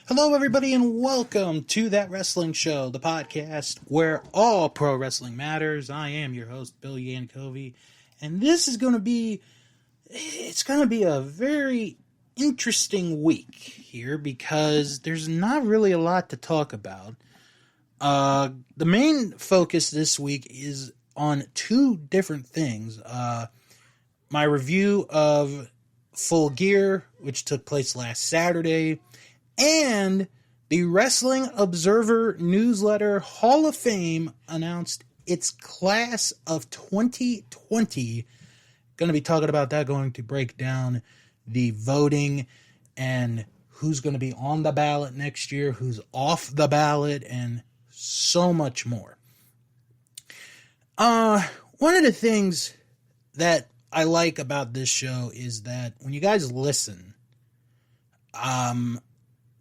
Hello, everybody, and welcome to That Wrestling Show, the podcast where all pro wrestling matters. I am your host, Bill Yankovi, and this is going to be, a very interesting week here because there's not really a lot to talk about. The main focus this week is on two different things. My review of Full Gear, which took place last Saturday, and the Wrestling Observer Newsletter Hall of Fame announced its class of 2020. Going to be talking about that, going to break down the voting and who's going to be on the ballot next year, who's off the ballot, and so much more. One of the things that I like about this show is that when you guys listen,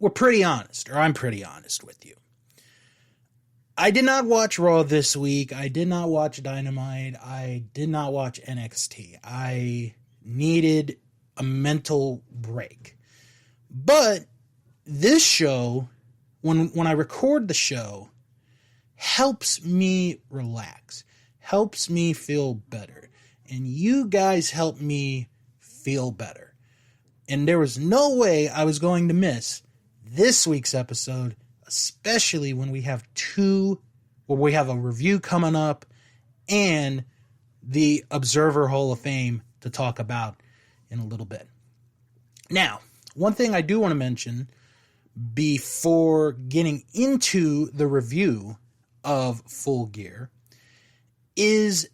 we're pretty honest, or I'm pretty honest with you. I did not watch Raw this week. I did not watch Dynamite. I did not watch NXT. I needed a mental break. But this show, when I record the show, helps me relax, helps me feel better. And you guys help me feel better. And there was no way I was going to miss this week's episode, especially when we have a review coming up and the Observer Hall of Fame to talk about in a little bit. Now, one thing I do want to mention before getting into the review of Full Gear is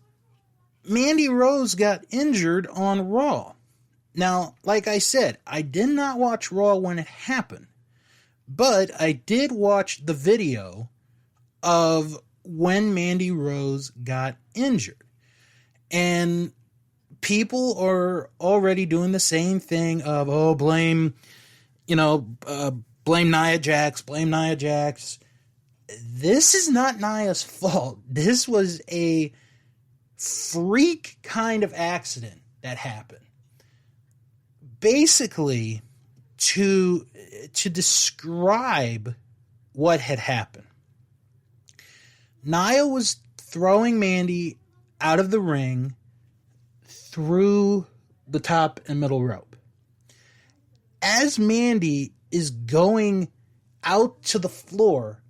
Mandy Rose got injured on Raw. Now, like I said, I did not watch Raw when it happened. But I did watch the video of when Mandy Rose got injured. And people are already doing the same thing of, blame Nia Jax, blame Nia Jax. This is not Nia's fault. This was a freak kind of accident that happened. Basically, to describe what had happened, Nia was throwing Mandy out of the ring through the top and middle rope. As Mandy is going out to the floor,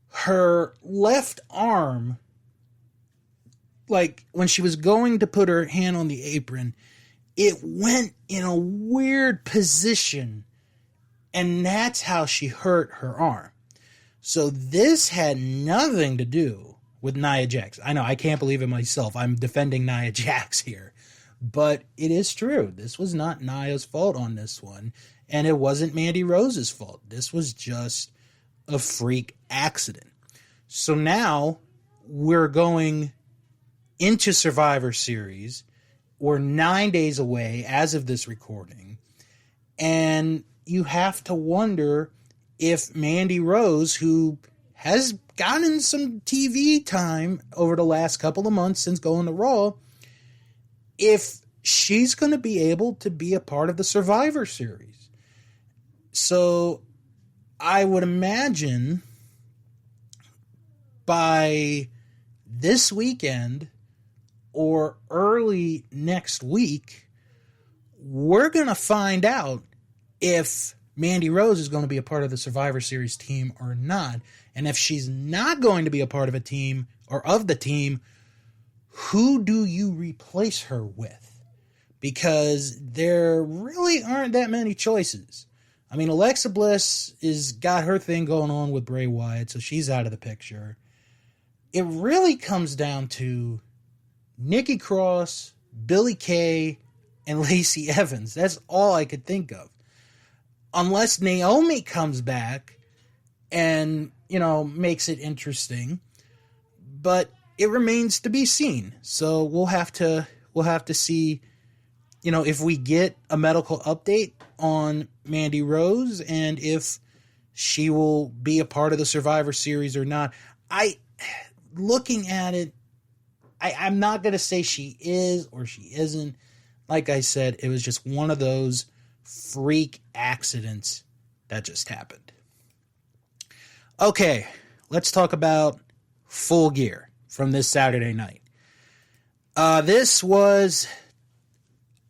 her left arm, like when she was going to put her hand on the apron, it went in a weird position, and that's how she hurt her arm. So this had nothing to do with Nia Jax. I know, I can't believe it myself. I'm defending Nia Jax here. But it is true. This was not Nia's fault on this one, and it wasn't Mandy Rose's fault. This was just a freak accident. So now we're going into Survivor Series. We're 9 days away as of this recording, and you have to wonder if Mandy Rose, who has gotten some TV time over the last couple of months since going to Raw, if she's going to be able to be a part of the Survivor Series. So I would imagine by this weekend or early next week, we're going to find out if Mandy Rose is going to be a part of the Survivor Series team or not. And if she's not going to be a part of a team or of the team, who do you replace her with? Because there really aren't that many choices. I mean, Alexa Bliss is got her thing going on with Bray Wyatt, so she's out of the picture. It really comes down to Nikki Cross, Billie Kay, and Lacey Evans. That's all I could think of. Unless Naomi comes back and, makes it interesting. But it remains to be seen. So we'll have to see, if we get a medical update on Mandy Rose and if she will be a part of the Survivor Series or not. Looking at it, I'm not going to say she is or she isn't. Like I said, it was just one of those freak accidents that just happened. Okay, let's talk about Full Gear from this Saturday night. This was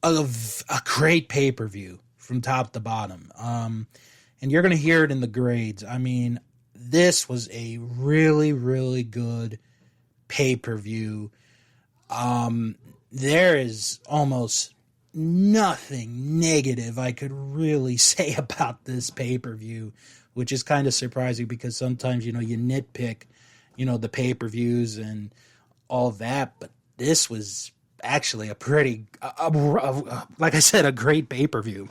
a great pay-per-view from top to bottom. And you're going to hear it in the grades. I mean, this was a really, really good pay-per-view. There is almost nothing negative I could really say about this pay-per-view, which is kind of surprising because sometimes, you nitpick, the pay-per-views and all that, but this was actually a pretty, like I said, a great pay-per-view.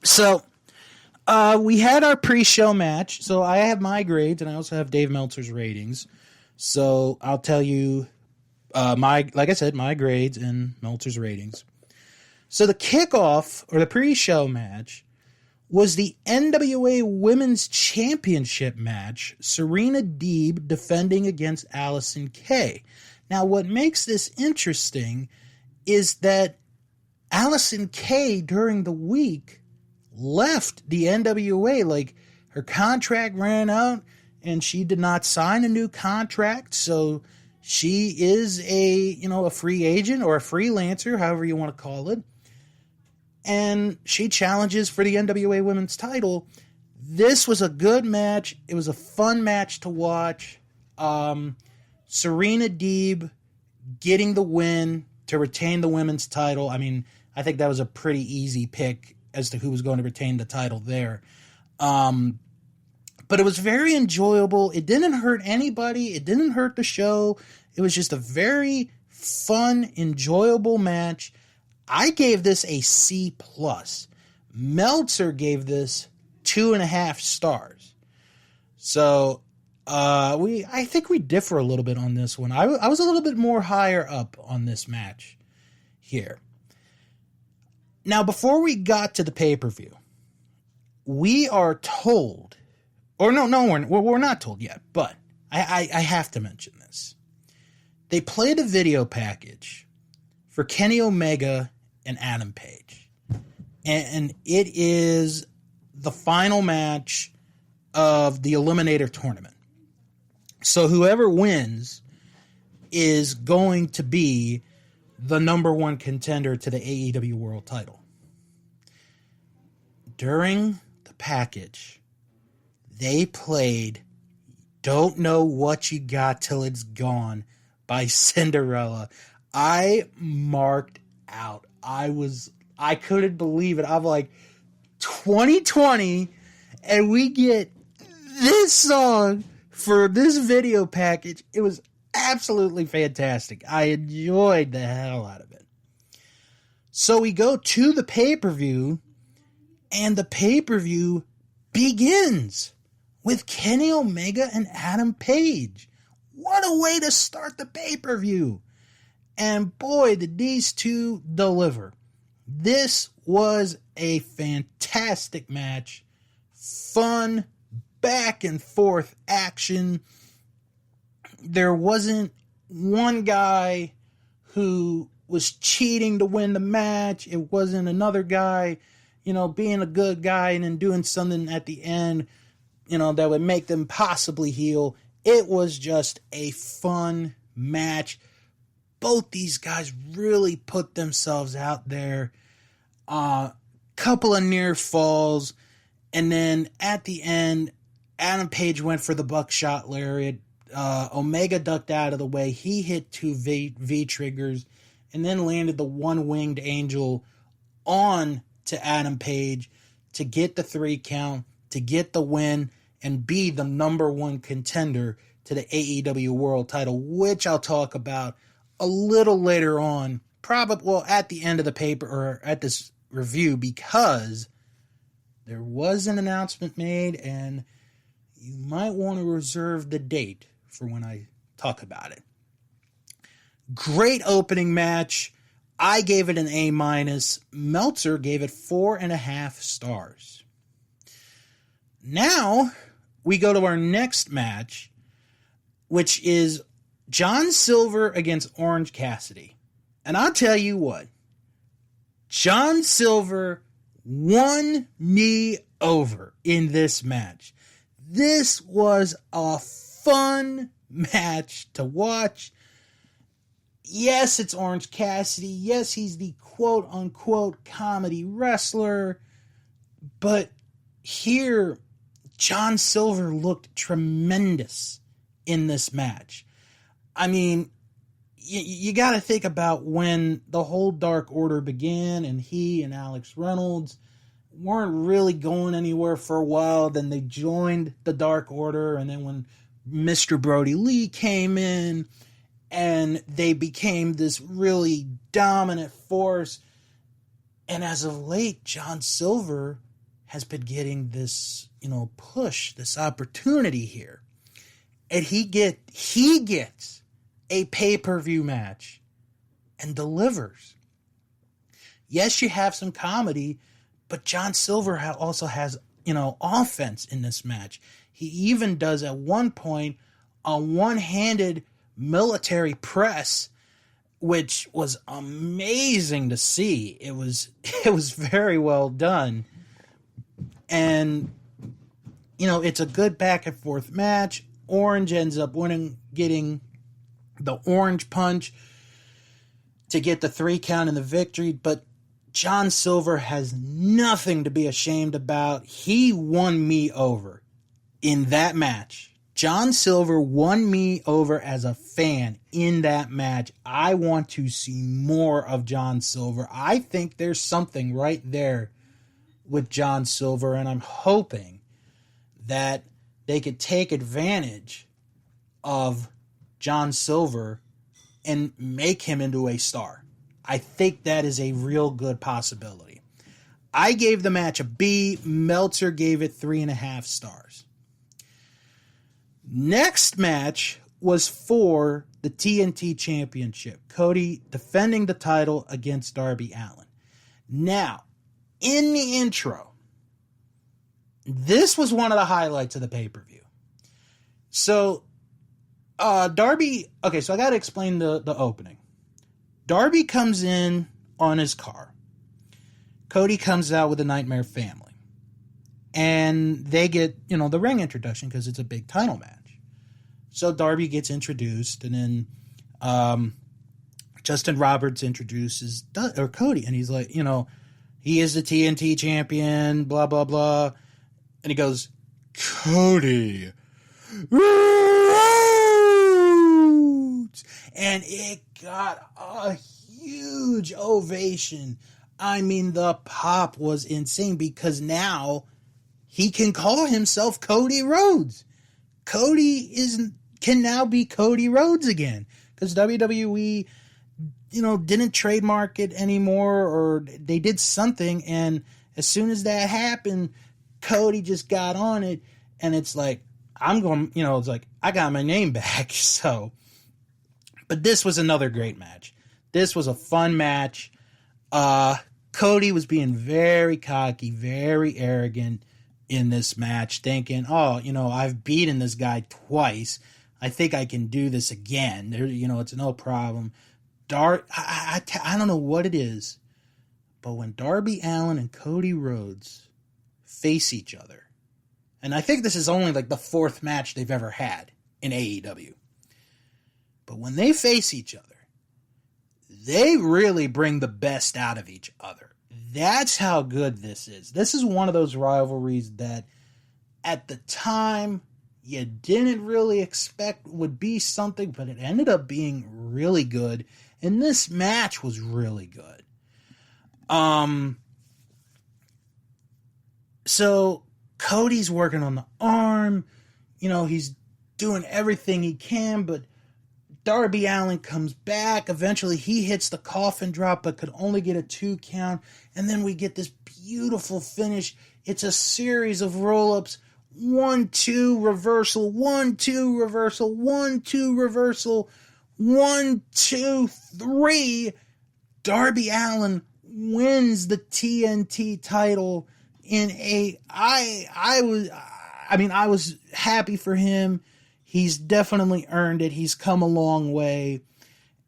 So, we had our pre-show match. So I have my grades and I also have Dave Meltzer's ratings. So I'll tell you, like I said, my grades and Meltzer's ratings. So the kickoff or the pre-show match was the NWA Women's Championship match, Serena Deeb defending against Allison Kay. Now, what makes this interesting is that Allison Kay during the week left the NWA. Like, her contract ran out and she did not sign a new contract. So she is a free agent or a freelancer, however you want to call it. And she challenges for the NWA Women's title. This was a good match. It was a fun match to watch. Serena Deeb getting the win to retain the women's title. I mean, I think that was a pretty easy pick as to who was going to retain the title there. But it was very enjoyable. It didn't hurt anybody. It didn't hurt the show. It was just a very fun, enjoyable match. I gave this a C+. Meltzer gave this 2.5 stars. So, I think we differ a little bit on this one. I was a little bit more higher up on this match here. Now, before we got to the pay-per-view, we are told, or no, we're not told yet, but I have to mention this. They played a video package for Kenny Omega and Adam Page. And it is the final match of the Eliminator Tournament. So whoever wins is going to be the number one contender to the AEW World title. During the package, they played Don't Know What You Got Till It's Gone by Cinderella. I marked out. I couldn't believe it. I'm like, 2020, and we get this song for this video package. It was absolutely fantastic. I enjoyed the hell out of it. So we go to the pay-per-view, and the pay-per-view begins with Kenny Omega and Adam Page. What a way to start the pay-per-view. And boy, did these two deliver. This was a fantastic match. Fun, back and forth action. There wasn't one guy who was cheating to win the match. It wasn't another guy, being a good guy and then doing something at the end, that would make them possibly heel. It was just a fun match. Both these guys really put themselves out there. Couple of near falls. And then at the end, Adam Page went for the buckshot lariat. Omega ducked out of the way. He hit 2 V-triggers and then landed the one-winged angel on to Adam Page to get the 3 count, to get the win, and be the number one contender to the AEW World title, which I'll talk about a little later on, probably at the end of the paper or at this review, because there was an announcement made and you might want to reserve the date for when I talk about it. Great opening match. I gave it an A-. Meltzer gave it 4.5 stars. Now we go to our next match, which is John Silver against Orange Cassidy. And I'll tell you what, John Silver won me over in this match. This was a fun match to watch. Yes, it's Orange Cassidy. Yes, he's the quote-unquote comedy wrestler. But here, John Silver looked tremendous in this match. I mean, you got to think about when the whole Dark Order began and he and Alex Reynolds weren't really going anywhere for a while. Then they joined the Dark Order, and then when Mr. Brody Lee came in, and they became this really dominant force. And as of late, John Silver has been getting this, push, this opportunity here. And he gets a pay-per-view match and delivers. Yes, you have some comedy, but John Silver also has, offense in this match. He even does at one point a one-handed military press, which was amazing to see. It was very well done. And, it's a good back and forth match. Orange ends up getting the orange punch to get the 3 count and the victory, but John Silver has nothing to be ashamed about. He won me over in that match. John Silver won me over as a fan in that match. I want to see more of John Silver. I think there's something right there with John Silver, and I'm hoping that they could take advantage of John Silver and make him into a star. I think that is a real good possibility. I gave the match a B. Meltzer gave it 3.5 stars. Next match was for the TNT Championship. Cody defending the title against Darby Allin. Now, in the intro, this was one of the highlights of the pay-per-view. So, Darby... Okay, so I got to explain the opening. Darby comes in on his car. Cody comes out with the Nightmare Family. And they get, the ring introduction because it's a big title match. So Darby gets introduced, and then Justin Roberts introduces Cody, and he's like, he is the TNT champion, blah, blah, blah. And he goes, Cody Rhodes! And it got a huge ovation. I mean, the pop was insane because now he can call himself Cody Rhodes. Cody can now be Cody Rhodes again because WWE, didn't trademark it anymore, or they did something, and as soon as that happened, Cody just got on it, and it's like, it's like, I got my name back, so. But this was another great match. This was a fun match. Cody was being very cocky, very arrogant in this match, thinking, I've beaten this guy twice. I think I can do this again. It's no problem. I don't know what it is, but when Darby Allin and Cody Rhodes face each other, and I think this is only like the 4th match they've ever had in AEW, but when they face each other, they really bring the best out of each other. That's how good this is. This is one of those rivalries that at the time you didn't really expect would be something, but it ended up being really good. And this match was really good. So Cody's working on the arm. He's doing everything he can, but Darby Allin comes back. Eventually, he hits the coffin drop, but could only get a 2 count. And then we get this beautiful finish. It's a series of roll-ups. 1-2 reversal, 1-2 reversal, 1-2 reversal, 1-2-3. Darby Allin wins the TNT title in I was happy for him. He's definitely earned it. He's come a long way,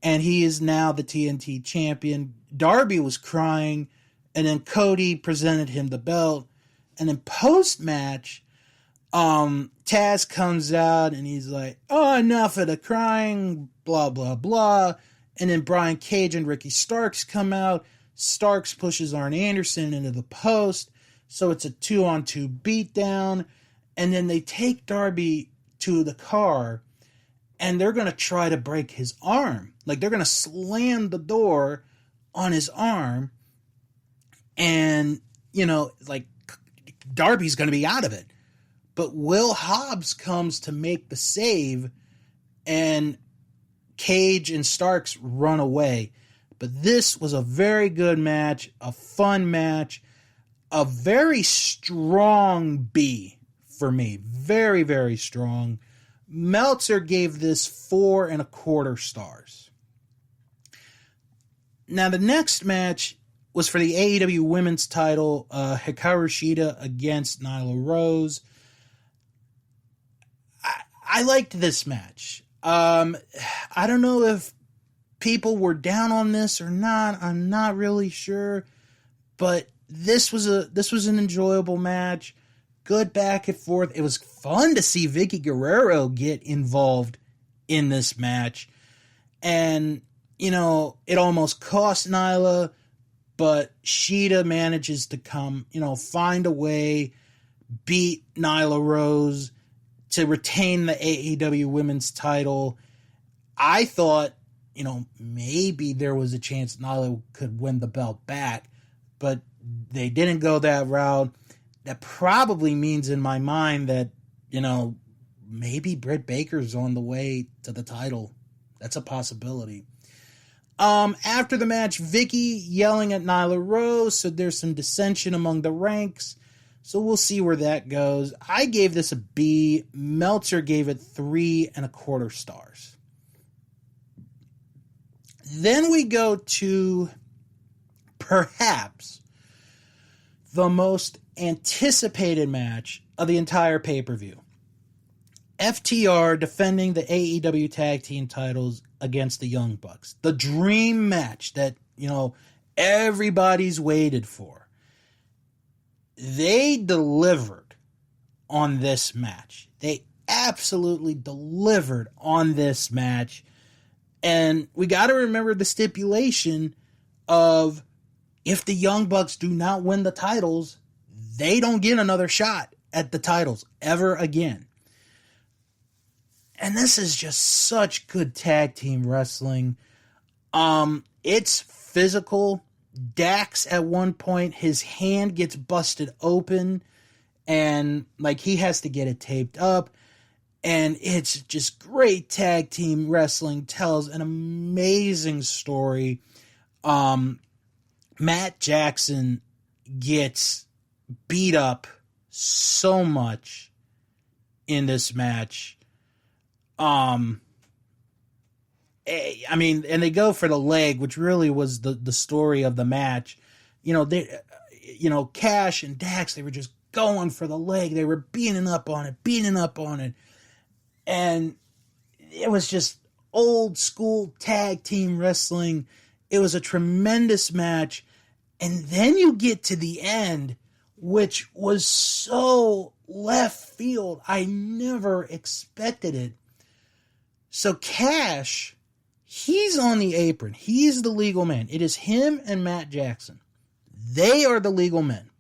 and he is now the TNT champion. Darby was crying, and then Cody presented him the belt, And then post-match, Taz comes out and he's like, oh, enough of the crying, blah, blah, blah. And then Brian Cage and Ricky Starks come out. Starks pushes Arn Anderson into the post. So it's a 2-on-2 beatdown. And then they take Darby to the car and they're going to try to break his arm. Like, they're going to slam the door on his arm. And, you know, like, Darby's going to be out of it. But Will Hobbs comes to make the save, and Cage and Starks run away. But this was a very good match, a fun match, a very strong B for me. Very, very strong. Meltzer gave this 4.25 stars. Now, the next match was for the AEW Women's title, Hikaru Shida against Nyla Rose. I liked this match. I don't know if people were down on this or not. I'm not really sure, but this was an enjoyable match. Good back and forth. It was fun to see Vicky Guerrero get involved in this match, and you know, it almost cost Nyla, but Shida manages to come, you know, find a way, beat Nyla Rose to retain the AEW Women's title. I thought, you know, maybe there was a chance Nyla could win the belt back, but they didn't go that route. That probably means in my mind that, you know, maybe Britt Baker's on the way to the title. That's a possibility. After the match, Vicky yelling at Nyla Rose, so there's some dissension among the ranks. So we'll see where that goes. I gave this a B. Meltzer gave it 3.25 stars. Then we go to perhaps the most anticipated match of the entire pay-per-view. FTR defending the AEW Tag Team titles against the Young Bucks. The dream match that, you know, everybody's waited for. They delivered on this match. They absolutely delivered on this match. And we got to remember the stipulation of if the Young Bucks do not win the titles, they don't get another shot at the titles ever again. And this is just such good tag team wrestling. It's physical. Dax, at one point, his hand gets busted open and like he has to get it taped up. And it's just great tag team wrestling, tells an amazing story. Matt Jackson gets beat up so much in this match. I mean, and they go for the leg, which really was the story of the match. You know, Cash and Dax, they were just going for the leg. They were beating up on it. And it was just old school tag team wrestling. It was a tremendous match. And then you get to the end, which was so left field. I never expected it. So Cash, he's on the apron. He's the legal man. It is him and Matt Jackson. They are the legal men.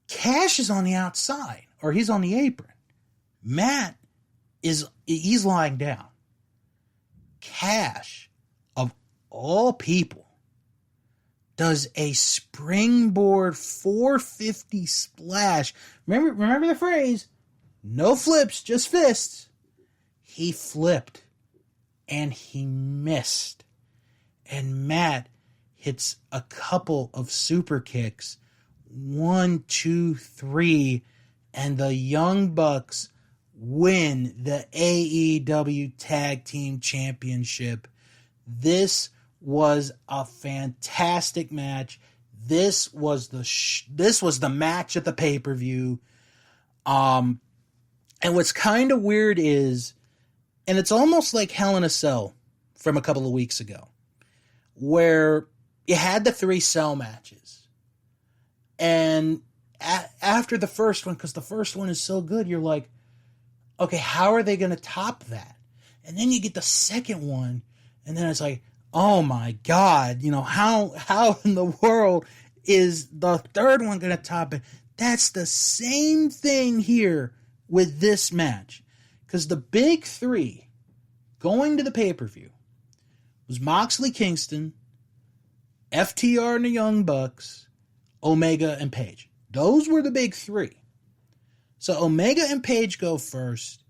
Cash is on the outside, or he's on the apron. Matt he's lying down. Cash, of all people, does a springboard 450 splash. Remember the phrase, no flips, just fists. He flipped and he missed. And Matt hits a couple of super kicks. 1, 2, 3. And the Young Bucks win the AEW Tag Team Championship. This was a fantastic match. This was the match at the pay-per-view. And what's kind of weird is, and it's almost like Hell in a Cell from a couple of weeks ago, where you had the 3 cell matches. And after the first one, because the first one is so good, you're like, okay, how are they going to top that? And then you get the second one, and then it's like, oh my God, how in the world is the third one going to top it? That's the same thing here with this match. Because the big three going to the pay-per-view was Moxley Kingston, FTR and the Young Bucks, Omega and Page. Those were the big three. So Omega and Page go first.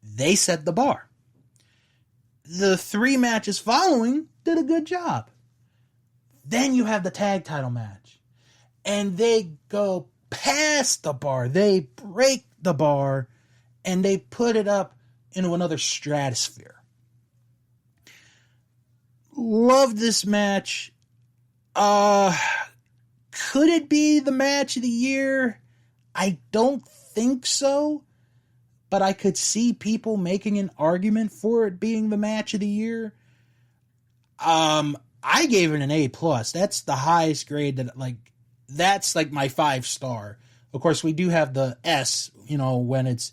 They set the bar. The three matches following did a good job. Then you have the tag title match. And they go past the bar. They break the bar. And they put it up into another stratosphere. Love this match. Could it be the match of the year? I don't think so. But I could see people making an argument for it being the match of the year. I gave it an A+. That's the highest grade that's like my 5-star. Of course, we do have the S, when it's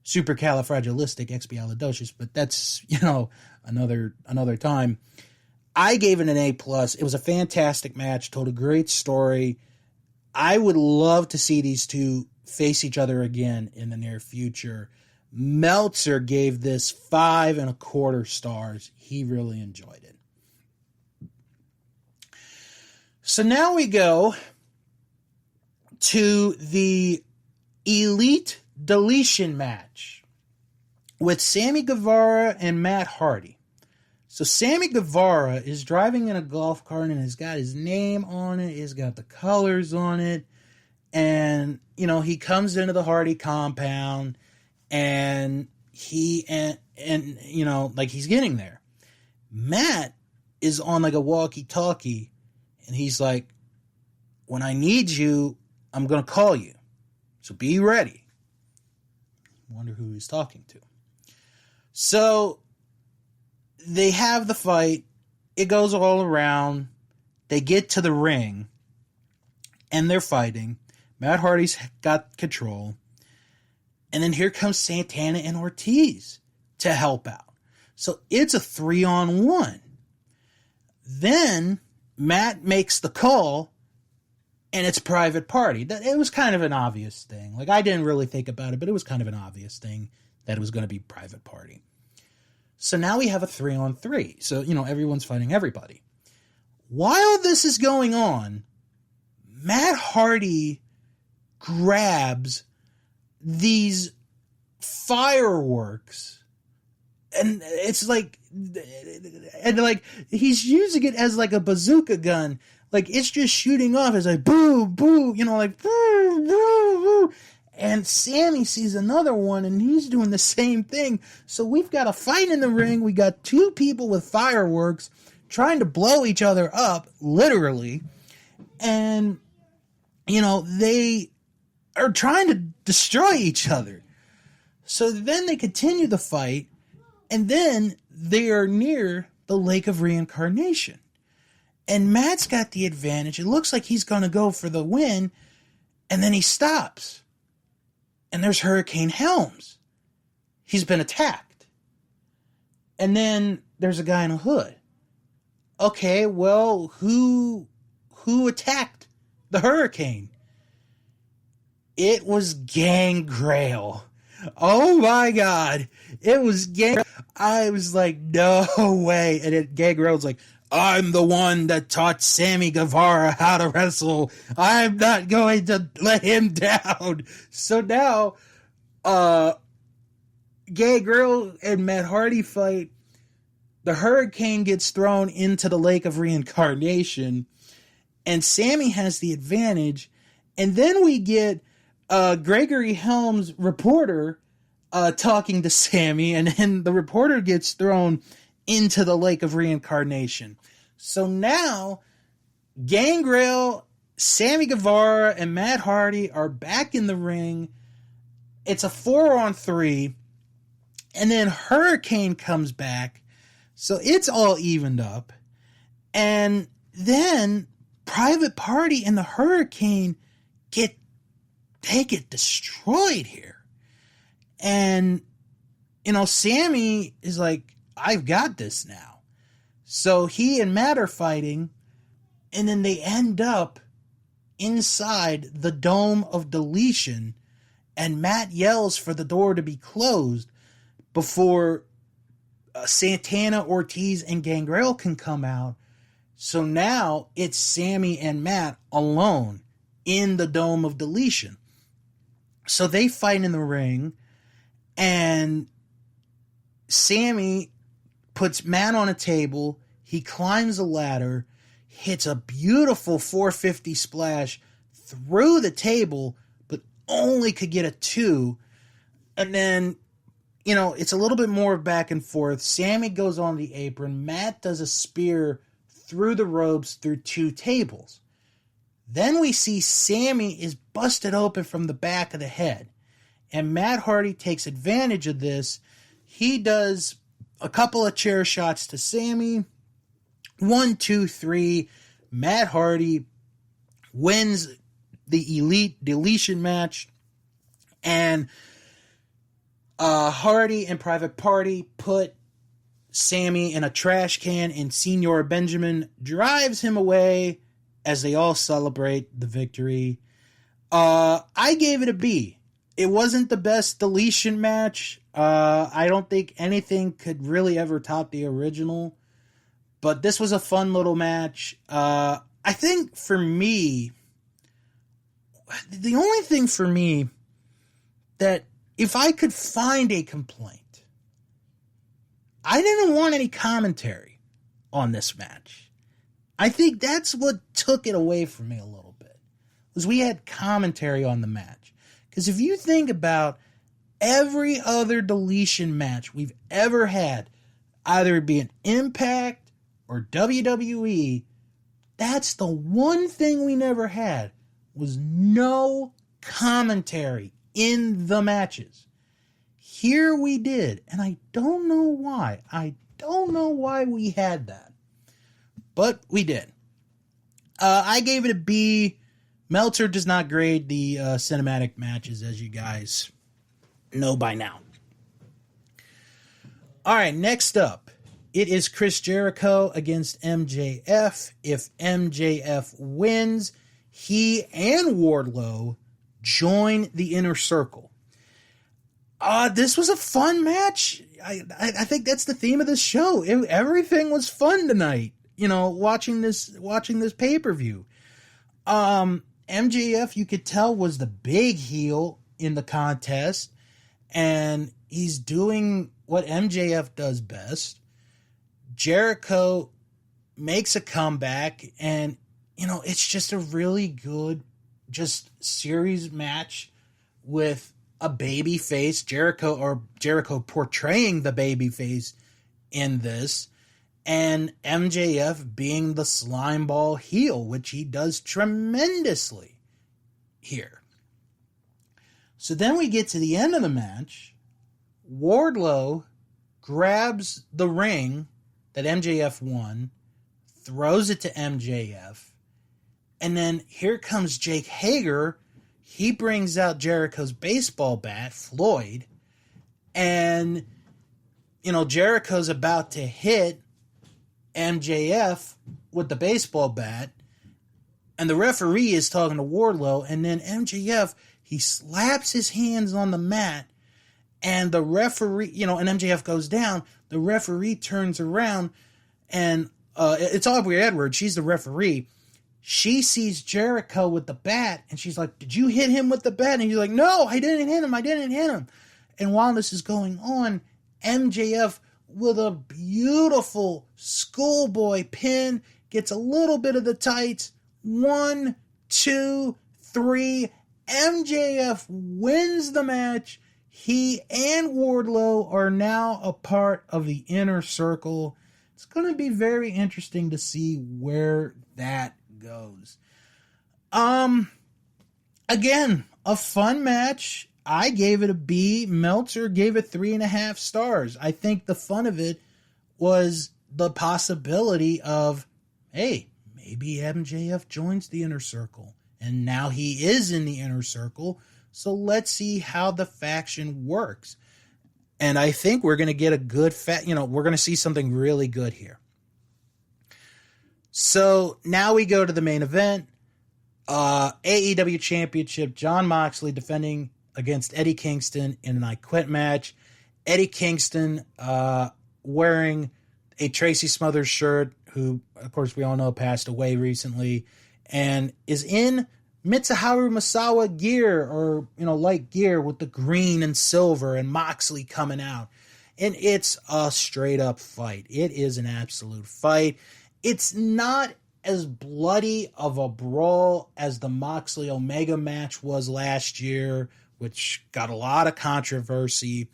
supercalifragilisticexpialidocious, but that's, another time. I gave it an A+. It was a fantastic match, told a great story. I would love to see these two face each other again in the near future. Meltzer gave this 5.25 stars. He really enjoyed it. So now we go to the Elite Deletion match with Sammy Guevara and Matt Hardy. So Sammy Guevara is driving in a golf cart and has got his name on it. He's got the colors on it. And, he comes into the Hardy compound and he's getting there. Matt is on like a walkie-talkie and he's like, when I need you, I'm going to call you. So be ready. Wonder who he's talking to. So they have the fight. It goes all around. They get to the ring and they're fighting. Matt Hardy's got control. And then here comes Santana and Ortiz to help out. So it's a 3-on-1. Then Matt makes the call and it's Private Party. It was kind of an obvious thing. Like, I didn't really think about it, but it was kind of an obvious thing that it was going to be Private Party. So now we have a 3-on-3. So, everyone's fighting everybody. While this is going on, Matt Hardy grabs these fireworks and it's like, he's using it as like a bazooka gun. Like, it's just shooting off. It's like, boo, boo, boo, boo, boo. And Sammy sees another one, and he's doing the same thing. So we've got a fight in the ring. We got two people with fireworks trying to blow each other up, literally. And, they are trying to destroy each other. So then they continue the fight, and then they are near the Lake of Reincarnation. And Matt's got the advantage. It looks like he's going to go for the win, and then he stops. And there's Hurricane Helms. He's been attacked. And then there's a guy in a hood. Okay, well, who attacked the Hurricane? It was Gangrel. Oh my God. It was Gangrel. I was like, no way. And Gangrel's like, I'm the one that taught Sammy Guevara how to wrestle. I'm not going to let him down. So now, Gangrel and Matt Hardy fight. The Hurricane gets thrown into the Lake of Reincarnation, and Sammy has the advantage. And then we get Gregory Helms, reporter, talking to Sammy, and then the reporter gets thrown into the Lake of Reincarnation. So now, Gangrel, Sammy Guevara, and Matt Hardy are back in the ring. It's a 4-on-3. And then Hurricane comes back. So it's all evened up. And then Private Party and the Hurricane get they get destroyed here. And, Sammy is like, I've got this now. So he and Matt are fighting, and then they end up inside the Dome of Deletion, and Matt yells for the door to be closed before Santana, Ortiz, and Gangrel can come out. So now it's Sammy and Matt alone in the Dome of Deletion. So they fight in the ring, and Sammy puts Matt on a table. He climbs a ladder, hits a beautiful 450 splash through the table, but only could get a 2. And then, it's a little bit more back and forth. Sammy goes on the apron. Matt does a spear through the ropes through 2 tables. Then we see Sammy is busted open from the back of the head. And Matt Hardy takes advantage of this. He does a couple of chair shots to Sammy. 1, 2, 3. Matt Hardy wins the Elite Deletion match. And Hardy and Private Party put Sammy in a trash can, and Senor Benjamin drives him away as they all celebrate the victory. I gave it a B. It wasn't the best deletion match. I don't think anything could really ever top the original. But this was a fun little match. I think for me, the only thing for me that if I could find a complaint, I didn't want any commentary on this match. I think that's what took it away from me a little bit, was we had commentary on the match. Because if you think about every other deletion match we've ever had, either it be an Impact or WWE, that's the one thing we never had, was no commentary in the matches. Here we did, and I don't know why. I don't know why we had that, but we did. I gave it a B. Meltzer does not grade the cinematic matches, as you guys know by now. All right, next up, it is Chris Jericho against MJF. If MJF wins, he and Wardlow join the Inner Circle. This was a fun match. I think that's the theme of this show. Everything was fun tonight. Watching this pay-per-view. MJF, you could tell, was the big heel in the contest, and he's doing what MJF does best. Jericho makes a comeback, and it's just a really good series match with a baby face, Jericho portraying the baby face in this, and MJF being the slimeball heel, which he does tremendously here. So then we get to the end of the match. Wardlow grabs the ring that MJF won, throws it to MJF, and then here comes Jake Hager. He brings out Jericho's baseball bat, Floyd, and, Jericho's about to hit MJF with the baseball bat, and the referee is talking to Wardlow, and then MJF, he slaps his hands on the mat, and the referee, and MJF goes down. The referee turns around, and it's Aubrey Edwards. She's the referee. She sees Jericho with the bat, and she's like, "Did you hit him with the bat?" And he's like, "No, I didn't hit him. And while this is going on, MJF, with a beautiful schoolboy pin, gets a little bit of the tights. 1, 2, 3. MJF wins the match. He and Wardlow are now a part of the Inner Circle. It's going to be very interesting to see where that goes. Again, a fun match. I gave it a B. Meltzer gave it 3.5 stars. I think the fun of it was the possibility of, hey, maybe MJF joins the Inner Circle and now he is in the inner circle. So let's see how the faction works. And I think we're going to get a good we're going to see something really good here. So now we go to the main event. AEW Championship, Jon Moxley defending against Eddie Kingston in an I Quit match. Eddie Kingston wearing a Tracy Smothers shirt, who, of course, we all know passed away recently, and is in Mitsuharu Misawa gear, or, light gear with the green and silver, and Moxley coming out. And it's a straight up fight. It is an absolute fight. It's not as bloody of a brawl as the Moxley Omega match was last year, which got a lot of controversy.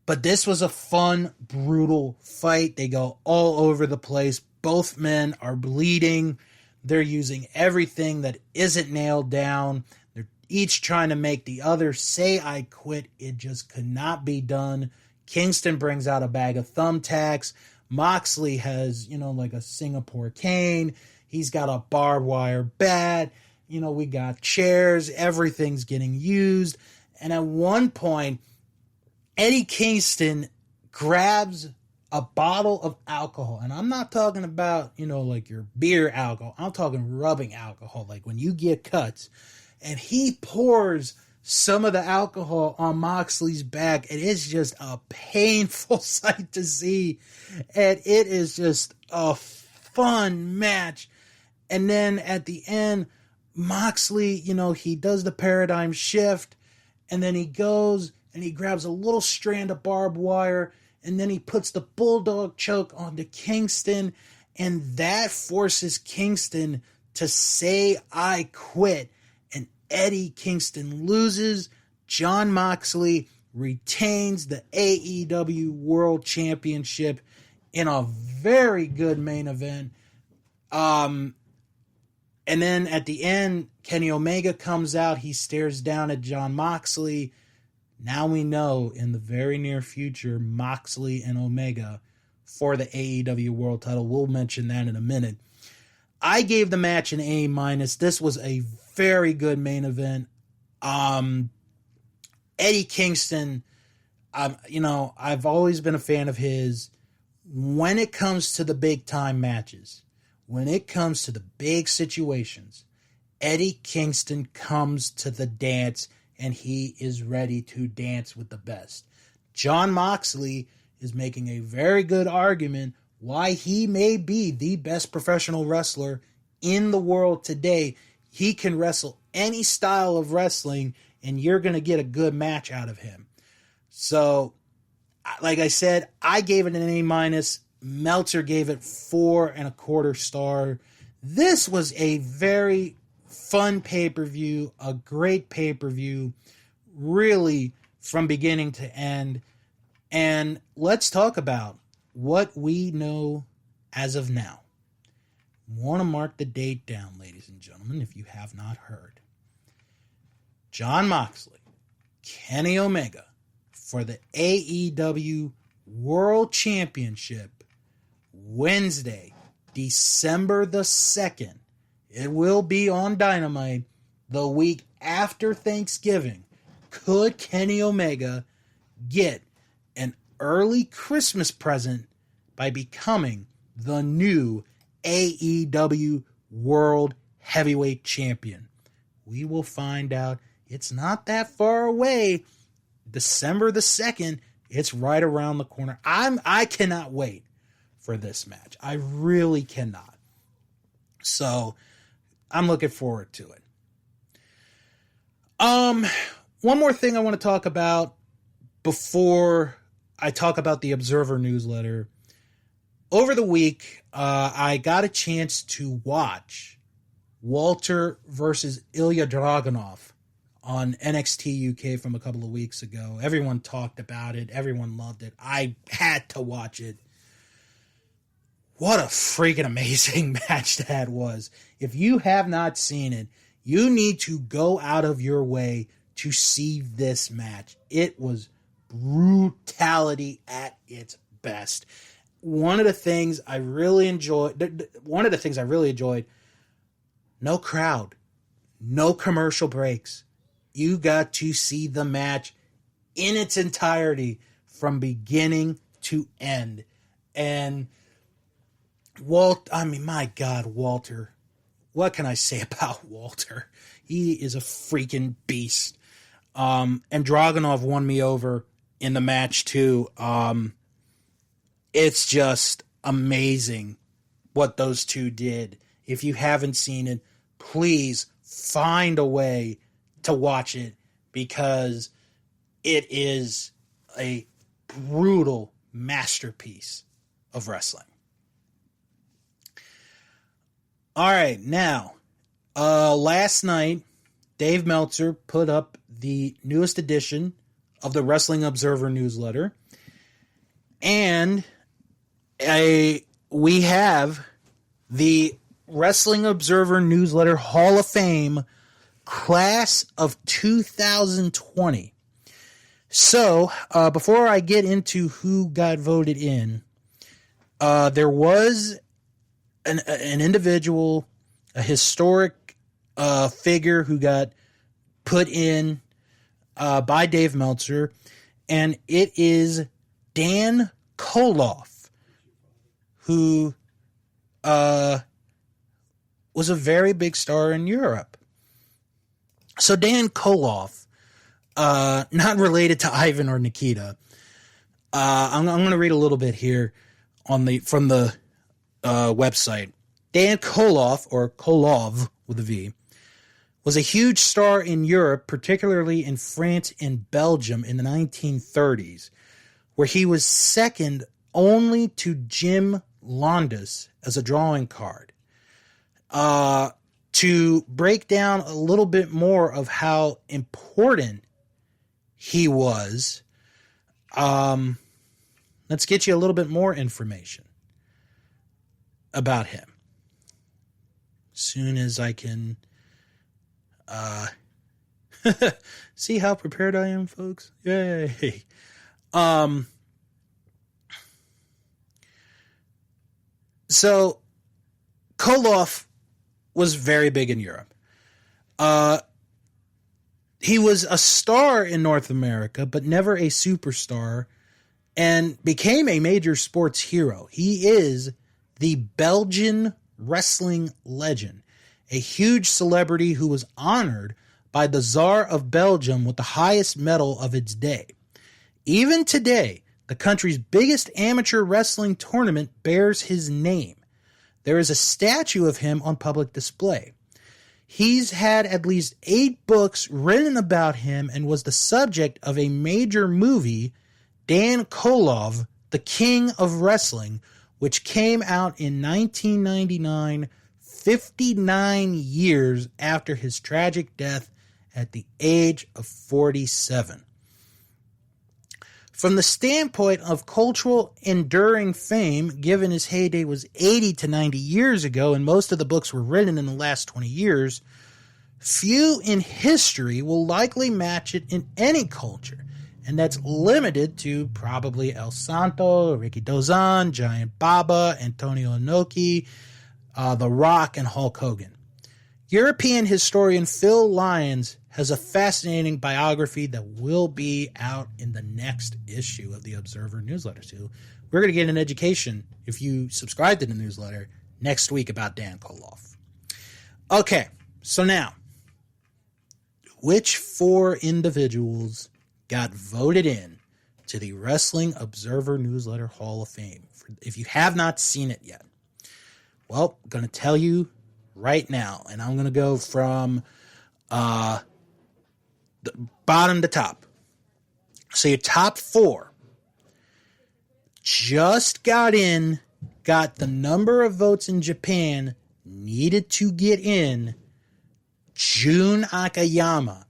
But this was a fun, brutal fight. They go all over the place. Both men are bleeding. They're using everything that isn't nailed down. They're each trying to make the other say, I quit. It just could not be done. Kingston brings out a bag of thumbtacks. Moxley has, like a Singapore cane. He's got a barbed wire bat. We got chairs. Everything's getting used. And at one point, Eddie Kingston grabs a bottle of alcohol. And I'm not talking about, like your beer alcohol. I'm talking rubbing alcohol, like when you get cuts. And he pours some of the alcohol on Moxley's back. It is just a painful sight to see. And it is just a fun match. And then at the end, Moxley, he does the paradigm shift. And then he goes and he grabs a little strand of barbed wire. And then he puts the bulldog choke onto Kingston. And that forces Kingston to say, I quit. And Eddie Kingston loses. Jon Moxley retains the AEW World Championship in a very good main event. And then at the end, Kenny Omega comes out. He stares down at Jon Moxley. Now we know in the very near future, Moxley and Omega for the AEW World title. We'll mention that in a minute. I gave the match an A-. This was a very good main event. Eddie Kingston, I've always been a fan of his. When it comes to the big time matches, when it comes to the big situations, Eddie Kingston comes to the dance and he is ready to dance with the best. Jon Moxley is making a very good argument why he may be the best professional wrestler in the world today. He can wrestle any style of wrestling, and you're going to get a good match out of him. So, like I said, I gave it an A-. Meltzer gave it 4.25 stars. This was a very fun pay-per-view, a great pay-per-view, really from beginning to end. And let's talk about what we know as of now. Want to mark the date down, ladies and gentlemen, if you have not heard. Jon Moxley, Kenny Omega for the AEW World Championship Wednesday, December the 2nd. It will be on Dynamite the week after Thanksgiving. Could Kenny Omega get an early Christmas present by becoming the new AEW World Heavyweight Champion? We will find out. It's not that far away. December the 2nd, it's right around the corner. I cannot wait for this match. I really cannot. So, I'm looking forward to it. One more thing I want to talk about before I talk about the Observer newsletter. Over the week, I got a chance to watch Walter versus Ilya Dragunov on NXT UK from a couple of weeks ago. Everyone talked about it. Everyone loved it. I had to watch it. What a freaking amazing match that was. If you have not seen it, you need to go out of your way to see this match. It was brutality at its best. One of the things I really enjoyed, no crowd. no commercial breaks. You got to see the match in its entirety from beginning to end. And my God, Walter. What can I say about Walter? He is a freaking beast. And Dragunov won me over in the match too. It's just amazing what those two did. If you haven't seen it, please find a way to watch it, because it is a brutal masterpiece of wrestling. All right, now, last night, Dave Meltzer put up the newest edition of the Wrestling Observer newsletter, and we have the Wrestling Observer newsletter Hall of Fame class of 2020. So, before I get into who got voted in, there was an individual, a historic figure who got put in by Dave Meltzer, and it is Dan Koloff, who was a very big star in Europe. So Dan Koloff, not related to Ivan or Nikita. I'm going to read a little bit here from the website. Dan Koloff, or Kolov with a V, was a huge star in Europe, particularly in France and Belgium in the 1930s, where he was second only to Jim Londos as a drawing card. To break down a little bit more of how important he was, let's get you a little bit more information about him. As soon as I can see how prepared I am, folks. Yay. So Koloff was very big in Europe. He was a star in North America, but never a superstar, and became a major sports hero. He is the Belgian wrestling legend, a huge celebrity who was honored by the Tsar of Belgium with the highest medal of its day. Even today, the country's biggest amateur wrestling tournament bears his name. There is a statue of him on public display. He's had at least 8 books written about him and was the subject of a major movie, Dan Koloff, The King of Wrestling, which came out in 1999, 59 years after his tragic death at the age of 47. From the standpoint of cultural enduring fame, given his heyday was 80 to 90 years ago and most of the books were written in the last 20 years, few in history will likely match it in any culture. And that's limited to probably El Santo, Ricky Dozan, Giant Baba, Antonio Inoki, The Rock, and Hulk Hogan. European historian Phil Lyons has a fascinating biography that will be out in the next issue of the Observer newsletter. So we're going to get an education, if you subscribe to the newsletter, next week about Dan Koloff. Okay, so now, which 4 individuals got voted in to the Wrestling Observer Newsletter Hall of Fame? If you have not seen it yet, well, I'm going to tell you right now, and I'm going to go from the bottom to top. So your top 4 just got the number of votes in Japan needed to get in. Jun Akiyama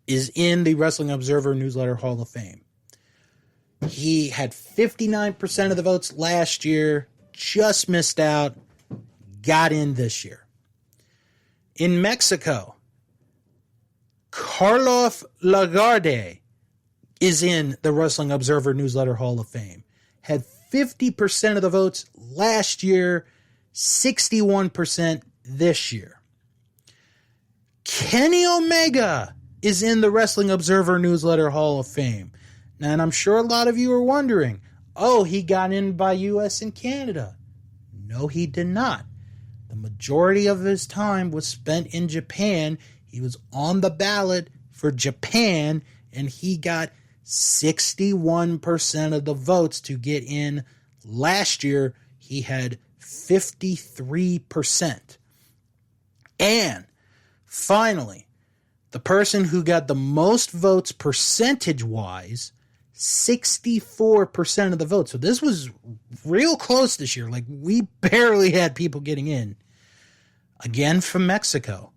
is in the Wrestling Observer Newsletter Hall of Fame. He had 59% of the votes last year, just missed out, got in this year. In Mexico, Carlos Lagarde is in the Wrestling Observer Newsletter Hall of Fame. Had 50% of the votes last year, 61% this year. Kenny Omega is in the Wrestling Observer Newsletter Hall of Fame. Now, and I'm sure a lot of you are wondering, oh, he got in by US and Canada. No, he did not. The majority of his time was spent in Japan. He was on the ballot for Japan, and he got 61% of the votes to get in. Last year, he had 53%. And finally, the person who got the most votes percentage-wise, 64% of the votes. So this was real close this year. Like, we barely had people getting in. Again, from Mexico,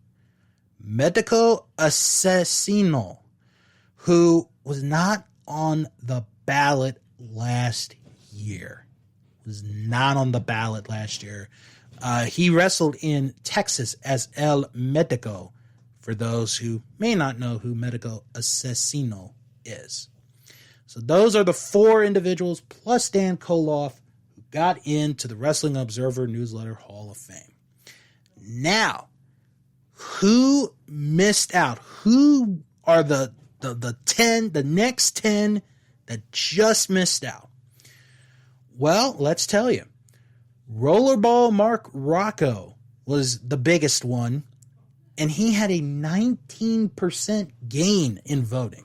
Medico Asesino, who was not on the ballot last year. Was not on the ballot last year. He wrestled in Texas as El Medico, for those who may not know who Medico Asesino is. So those are the four individuals, plus Dan Koloff, who got into the Wrestling Observer Newsletter Hall of Fame. Now, who missed out? Who are the 10, the next 10 that just missed out? Well, let's tell you. Rollerball Mark Rocco was the biggest one, and he had a 19% gain in voting,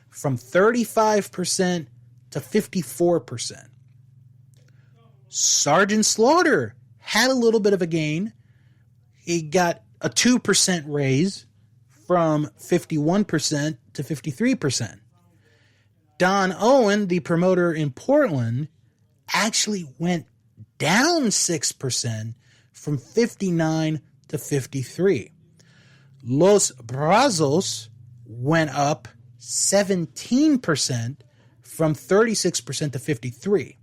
from 35% to 54%. Sergeant Slaughter had a little bit of a gain. He got a 2% raise from 51% to 53%. Don Owen, the promoter in Portland, actually went down 6% from 59 to 53. Los Brazos went up 17% from 36% to 53.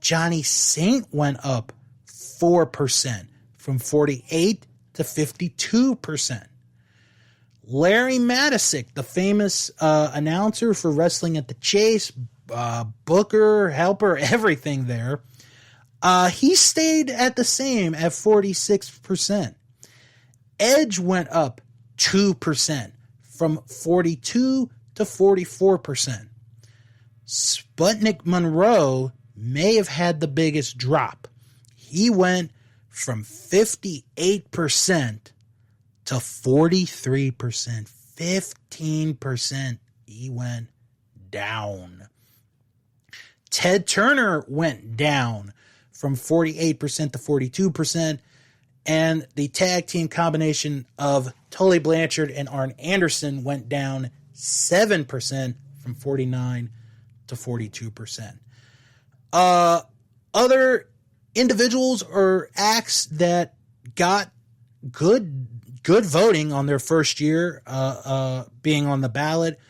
Johnny Saint went up 4% from 48 to 52%. Larry Matisick, the famous announcer for Wrestling at the Chase, booker, helper, everything there, he stayed at the same at 46%. Edge went up 2% from 42 to 44%. Sputnik Monroe may have had the biggest drop. He went from 58% to 43%. 15% he went down. Ted Turner went down from 48% to 42%. And the tag team combination of Tully Blanchard and Arn Anderson went down 7% from 49 to 42%. Other individuals or acts that got good voting on their first year being on the ballot: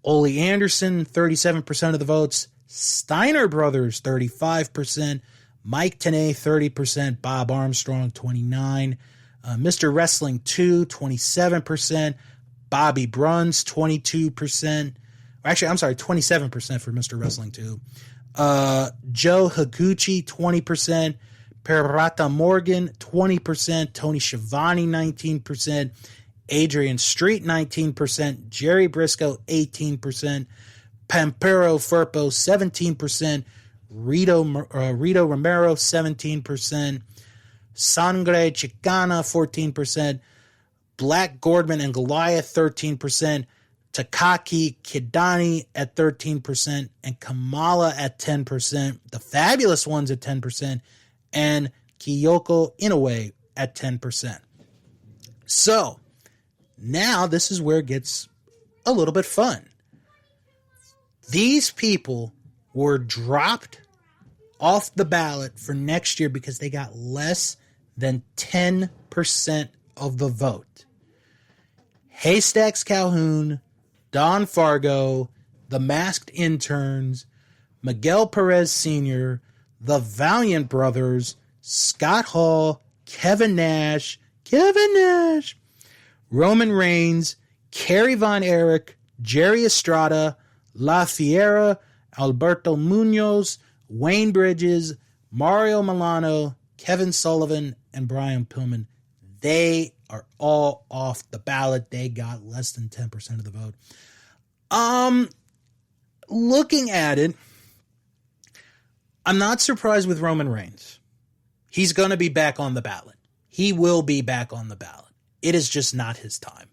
Ole Anderson, 37% of the votes; Steiner Brothers, 35%; Mike Tenay, 30%; Bob Armstrong, 29%; Mr. Wrestling 2, 27%; Bobby Bruns, 22%. Actually, I'm sorry, 27% for Mr. Wrestling 2. Joe Higuchi, 20%. Perrata Morgan, 20%. Tony Schiavone, 19%. Adrian Street, 19%. Jerry Briscoe, 18%. Pampero Firpo, 17%. Rito Romero, 17%. Sangre Chicana, 14%. Black Gordman and Goliath, 13%. Takaki Kidani at 13%. And Kamala at 10%. The Fabulous Ones at 10%. And Kyoko Inoue at 10%. So, now this is where it gets a little bit fun. These people were dropped off the ballot for next year because they got less than 10% of the vote. Haystacks Calhoun, Don Fargo, the Masked Interns, Miguel Perez Sr., the Valiant Brothers, Scott Hall, Kevin Nash, Roman Reigns, Kerry Von Erich, Jerry Estrada, La Fiera, Alberto Munoz, Wayne Bridges, Mario Milano, Kevin Sullivan, and Brian Pillman. They are all off the ballot. They got less than 10% of the vote. Looking at it, I'm not surprised with Roman Reigns. He's going to be back on the ballot. He will be back on the ballot. It is just not his time.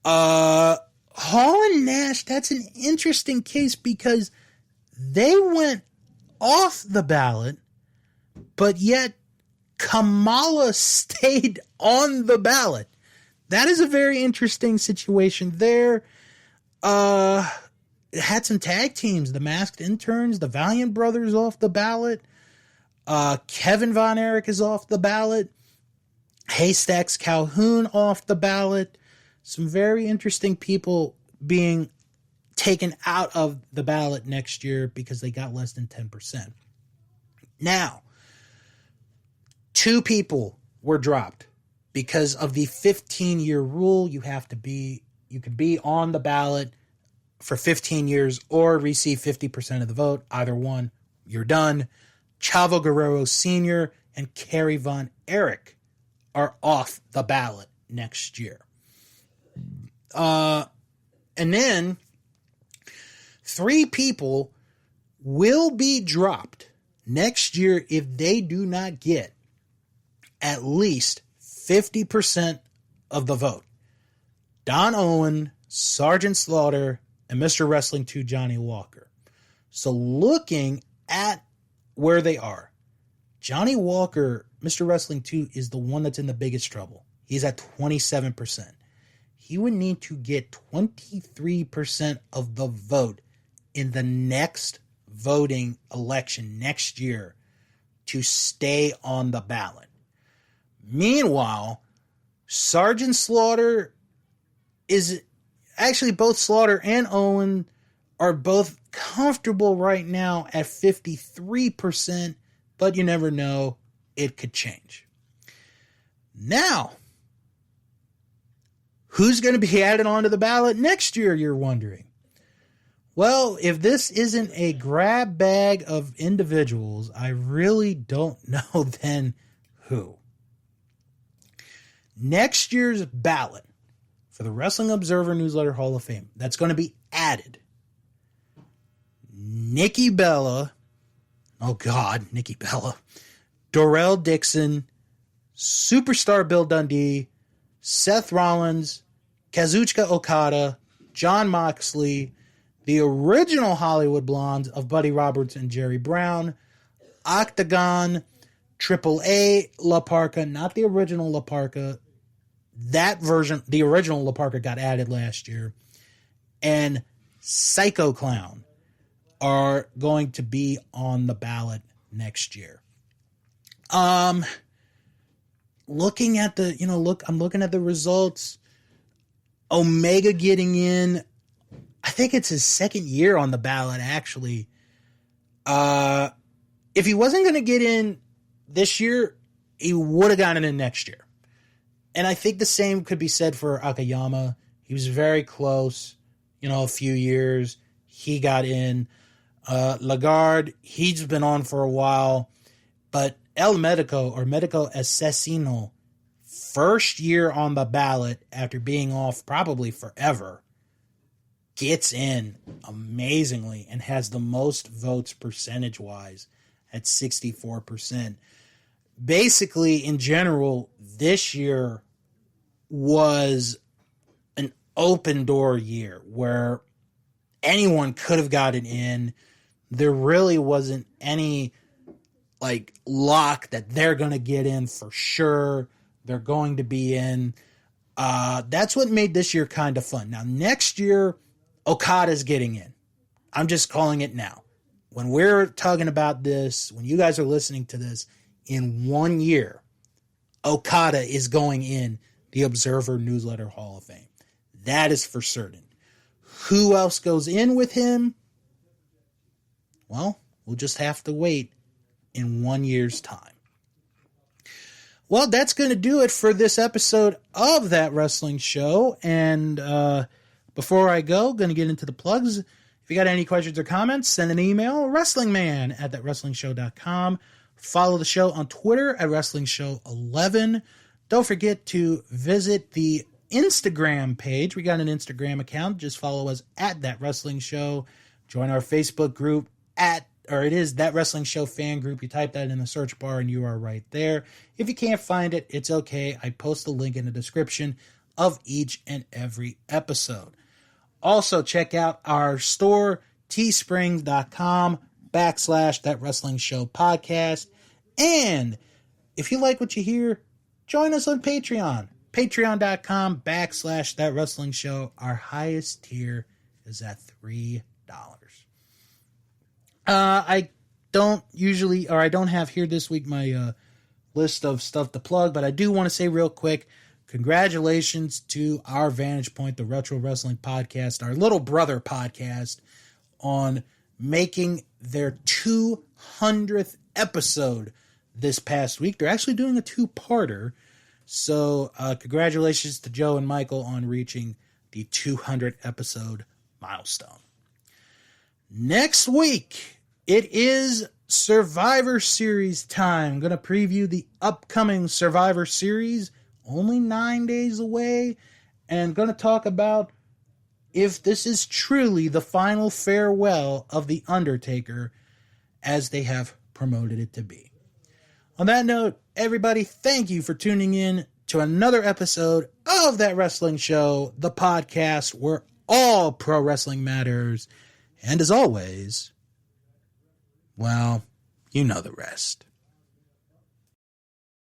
Hall and Nash, that's an interesting case because they went off the ballot, but yet Kamala stayed on the ballot. That is a very interesting situation there. It had some tag teams, the Masked Interns, the Valiant Brothers off the ballot. Kevin Von Erich is off the ballot. Haystacks Calhoun off the ballot. Some very interesting people being taken out of the ballot next year because they got less than 10%. Now, 2 people were dropped because of the 15-year rule. You can be on the ballot for 15 years or receive 50% of the vote. Either one, you're done. Chavo Guerrero Sr. and Kerry Von Erich are off the ballot next year. And then 3 people will be dropped next year if they do not get at least 50% of the vote. Don Owen, Sergeant Slaughter, and Mr. Wrestling 2 Johnny Walker. So looking at where they are, Johnny Walker, Mr. Wrestling 2, is the one that's in the biggest trouble. He's at 27%. He would need to get 23% of the vote in the next voting election next year to stay on the ballot. Meanwhile, Sergeant Slaughter is actually, both Slaughter and Owen are both comfortable right now at 53%, but you never know. It could change. Now, who's going to be added onto the ballot next year, you're wondering? Well, if this isn't a grab bag of individuals, I really don't know then who. Next year's ballot for the Wrestling Observer Newsletter Hall of Fame, that's going to be added. Nikki Bella, Darrell Dixon, Superstar Bill Dundee, Seth Rollins, Kazuchika Okada, Jon Moxley, the original Hollywood Blondes of Buddy Roberts and Jerry Brown, Octagon, Triple A La Parka, not the original La Parka. That version, the original La Parka, got added last year. And Psycho Clown are going to be on the ballot next year. Looking at I'm looking at the results. Omega getting in. I think it's his second year on the ballot, actually. If he wasn't going to get in this year, he would have gotten in next year. And I think the same could be said for Akiyama. He was very close, a few years. He got in. Lagarde, he's been on for a while. But El Medico, or Medico Asesino, first year on the ballot after being off probably forever, gets in amazingly and has the most votes percentage-wise at 64%. Basically, in general, this year was an open door year where anyone could have gotten in. There really wasn't any lock that they're going to get in for sure. They're going to be in. That's what made this year kind of fun. Now, next year, Okada's getting in. I'm just calling it now. When we're talking about this, when you guys are listening to this, in 1 year, Okada is going in the Observer Newsletter Hall of Fame. That is for certain. Who else goes in with him? Well, we'll just have to wait in 1 year's time. Well, that's going to do it for this episode of That Wrestling Show. And before I go, going to get into the plugs. If you got any questions or comments, send an email, wrestlingman@thatwrestlingshow.com. Follow the show on Twitter at WrestlingShow11. Don't forget to visit the Instagram page. We got an Instagram account. Just follow us at That Wrestling Show. Join our Facebook group it is That Wrestling Show fan group. You type that in the search bar and you are right there. If you can't find it, it's okay. I post a link in the description of each and every episode. Also, check out our store, teespring.com/That Wrestling Show podcast. And if you like what you hear, join us on Patreon. Patreon.com/That Wrestling Show. Our highest tier is at $3. I don't have here this week my list of stuff to plug, but I do want to say real quick, congratulations to our Vantage Point, the Retro Wrestling Podcast, our little brother podcast, on making their 200th episode this past week. They're actually doing a two-parter. So congratulations to Joe and Michael on reaching the 200 episode milestone. Next week, it is Survivor Series time. I'm going to preview the upcoming Survivor Series, only 9 days away, and going to talk about if this is truly the final farewell of The Undertaker as they have promoted it to be. On that note, everybody, thank you for tuning in to another episode of That Wrestling Show, the podcast where all pro wrestling matters. And as always, well, you know the rest.